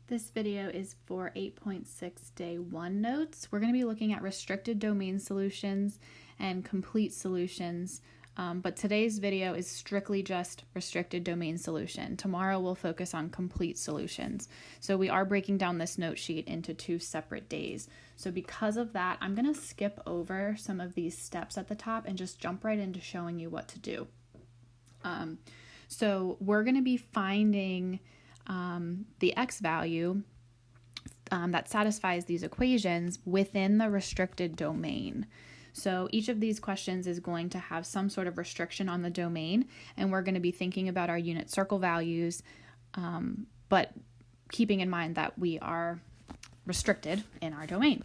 This video is for 8.6 day 1 notes. We're going to be looking at restricted domain solutions and complete solutions, but today's video is strictly just restricted domain solution. Tomorrow we'll focus on complete solutions. So we are breaking down this note sheet into 2 separate days. So because of that, I'm going to skip over some of these steps at the top and just jump right into showing you what to do. So we're going to be finding the x value that satisfies these equations within the restricted domain. So each of these questions is going to have some sort of restriction on the domain, and we're going to be thinking about our unit circle values, but keeping in mind that we are restricted in our domain.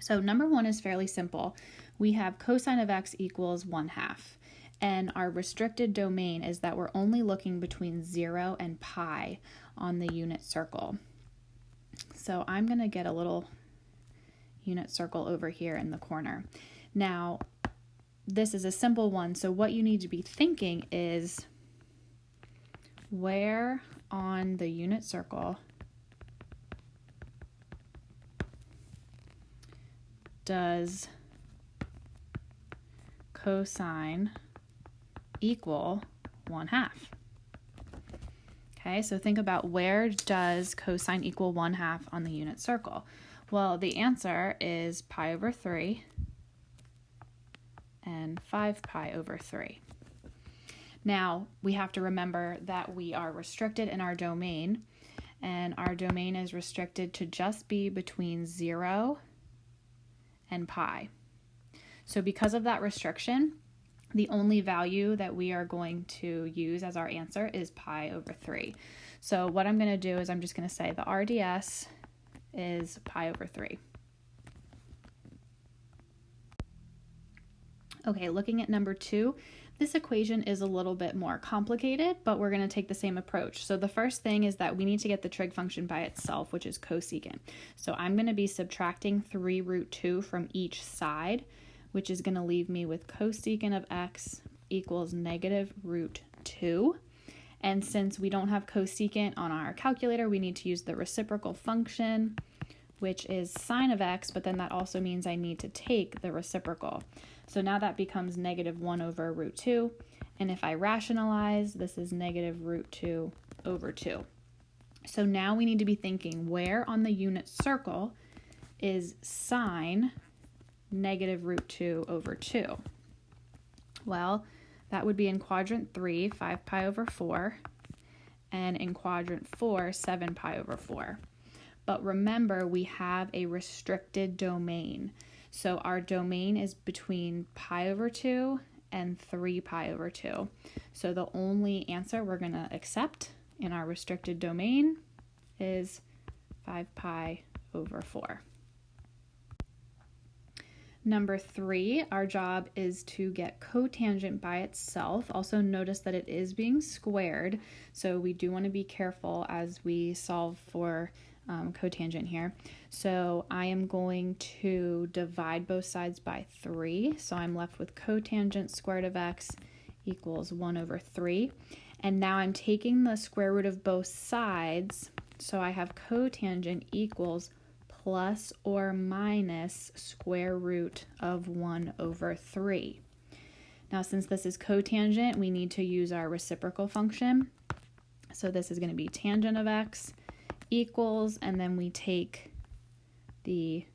So number 1 is fairly simple. We have cosine of x equals 1/2. And our restricted domain is that we're only looking between 0 and pi on the unit circle. So I'm going to get a little unit circle over here in the corner. Now, this is a simple one, so what you need to be thinking is where on the unit circle does cosine equal 1/2. Okay, so think about where does cosine equal 1/2 on the unit circle? Well, the answer is pi over 3 and 5 pi over 3. Now, we have to remember that we are restricted in our domain, and our domain is restricted to just be between 0 and pi. So because of that restriction, the only value that we are going to use as our answer is pi over 3. So what I'm going to do is I'm just going to say the RDS is pi over 3. Okay, looking at number 2, this equation is a little bit more complicated, but we're going to take the same approach. So the first thing is that we need to get the trig function by itself, which is cosecant. So I'm going to be subtracting 3 root 2 from each side, which is going to leave me with cosecant of x equals negative root 2. And since we don't have cosecant on our calculator, we need to use the reciprocal function, which is sine of x, but then that also means I need to take the reciprocal. So now that becomes negative 1 over root 2. And if I rationalize, this is negative root 2 over 2. So now we need to be thinking where on the unit circle is sine negative root 2 over 2. Well, that would be in quadrant 3, 5 pi over 4, and in quadrant 4, 7 pi over 4. But remember, we have a restricted domain. So our domain is between pi over 2 and 3 pi over 2. So the only answer we're going to accept in our restricted domain is 5 pi over 4. Number 3, our job is to get cotangent by itself. Also notice that it is being squared, so we do want to be careful as we solve for cotangent here. So I am going to divide both sides by 3, so I'm left with cotangent squared of x equals 1 over 3. And now I'm taking the square root of both sides, so I have cotangent equals plus or minus square root of 1 over 3. Now, since this is cotangent, we need to use our reciprocal function. So this is going to be tangent of x equals, and then we take the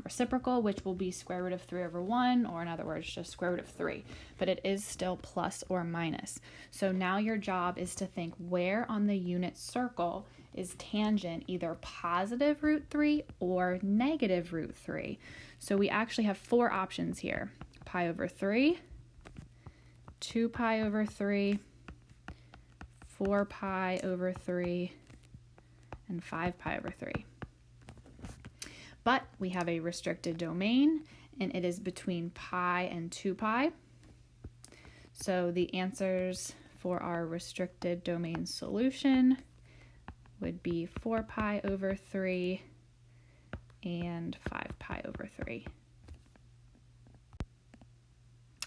reciprocal, which will be square root of 3 over 1, or in other words, just square root of 3. But it is still plus or minus. So now your job is to think where on the unit circle is tangent either positive root 3 or negative root 3. So we actually have 4 options here. Pi over 3, 2 pi over 3, 4 pi over 3, and 5 pi over 3. But we have a restricted domain, and it is between pi and 2 pi. So the answers for our restricted domain solution would be 4 pi over 3 and 5 pi over 3.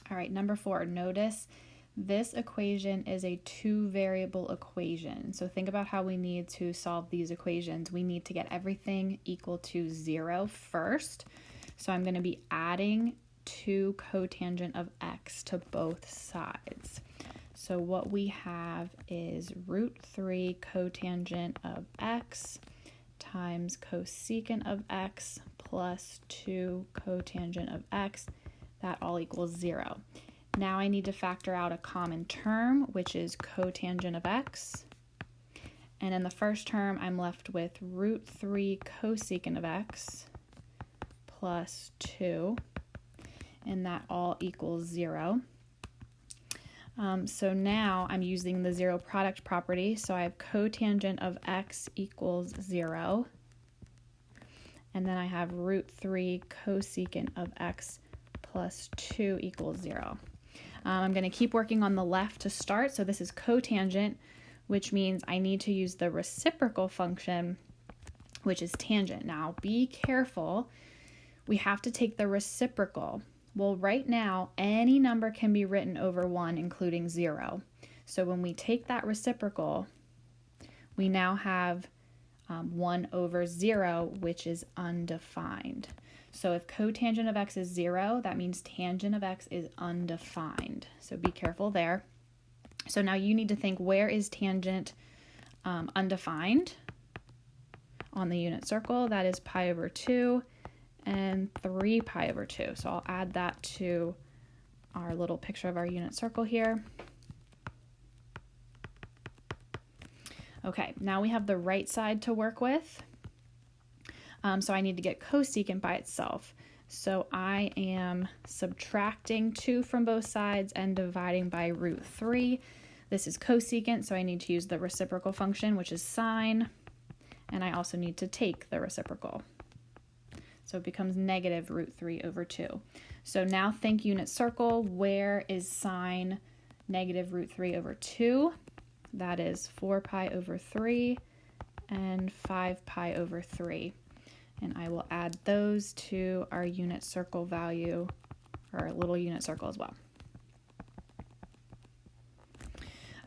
All right, number 4, notice This equation is a two-variable equation. So think about how we need to solve these equations. We need to get everything equal to 0 first. So I'm going to be adding 2 cotangent of x to both sides. So what we have is root 3 cotangent of x times cosecant of x plus 2 cotangent of x. That all equals 0. Now I need to factor out a common term, which is cotangent of x. And in the first term, I'm left with root 3 cosecant of x plus 2. And that all equals 0. So now I'm using the zero product property. So I have cotangent of x equals 0. And then I have root 3 cosecant of x plus 2 equals 0. I'm going to keep working on the left to start. So this is cotangent, which means I need to use the reciprocal function, which is tangent. Now be careful. We have to take the reciprocal. Well, right now, any number can be written over 1, including 0. So when we take that reciprocal, we now have 1 over 0, which is undefined. So if cotangent of x is 0, that means tangent of x is undefined. So be careful there. So now you need to think, where is tangent undefined? On the unit circle, that is pi over 2 and 3 pi over 2. So I'll add that to our little picture of our unit circle here. Okay, now we have the right side to work with. So I need to get cosecant by itself. So I am subtracting 2 from both sides and dividing by root 3. This is cosecant, so I need to use the reciprocal function, which is sine. And I also need to take the reciprocal. So it becomes negative root 3 over 2. So now think unit circle. Where is sine negative root 3 over 2? That is 4 pi over 3 and 5 pi over 3. And I will add those to our unit circle value, or our little unit circle as well.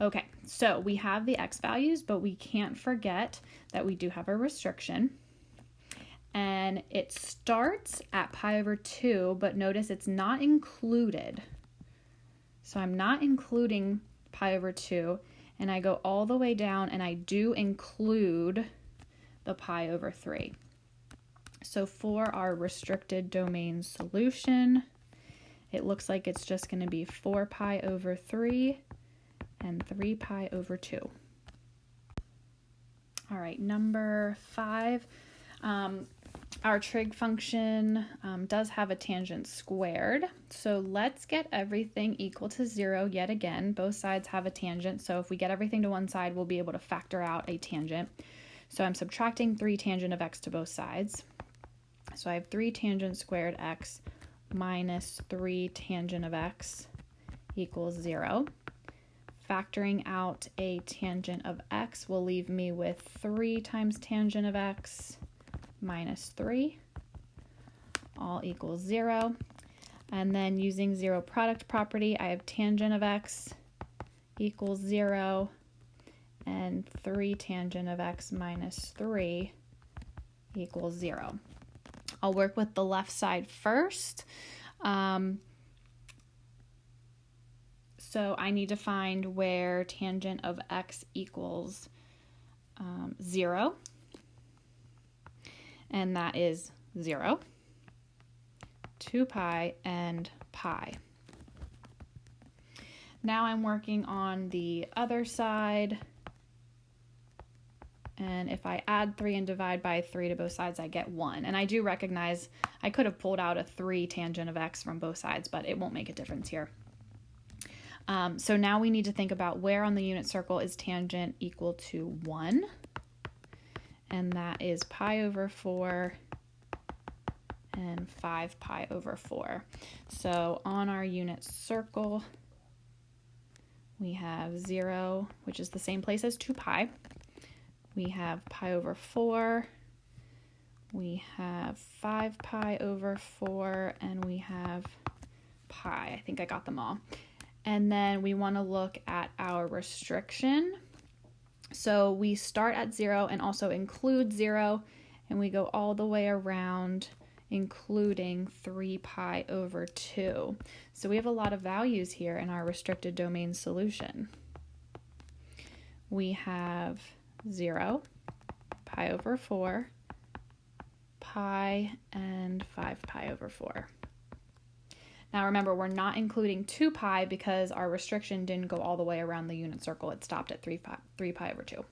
Okay, so we have the x values, but we can't forget that we do have a restriction. And it starts at pi over 2, but notice it's not included. So I'm not including pi over 2, and I go all the way down, and I do include the pi over 3. So for our restricted domain solution, it looks like it's just going to be 4 pi over 3 and 3 pi over 2. All right, number 5. Our trig function does have a tangent squared. So let's get everything equal to 0 yet again. Both sides have a tangent. So if we get everything to one side, we'll be able to factor out a tangent. So I'm subtracting 3 tangent of x to both sides. So I have 3 tangent squared x minus 3 tangent of x equals 0. Factoring out a tangent of x will leave me with 3 times tangent of x minus 3, all equals 0. And then using zero product property, I have tangent of x equals 0 and 3 tangent of x minus 3 equals 0. I'll work with the left side first. So I need to find where tangent of x equals 0. And that is 0, 2 pi, and pi. Now I'm working on the other side. And if I add 3 and divide by 3 to both sides, I get 1. And I do recognize I could have pulled out a 3 tangent of x from both sides, but it won't make a difference here. So now we need to think about where on the unit circle is tangent equal to 1. And that is pi over 4 and 5 pi over 4. So on our unit circle, we have 0, which is the same place as 2 pi. We have pi over 4, we have 5 pi over 4, and we have pi. I think I got them all. And then we want to look at our restriction. So we start at 0 and also include 0, and we go all the way around, including 3 pi over 2. So we have a lot of values here in our restricted domain solution. We have 0, pi over 4, pi, and 5 pi over 4. Now remember, we're not including 2 pi because our restriction didn't go all the way around the unit circle. It stopped at 3 pi over 2.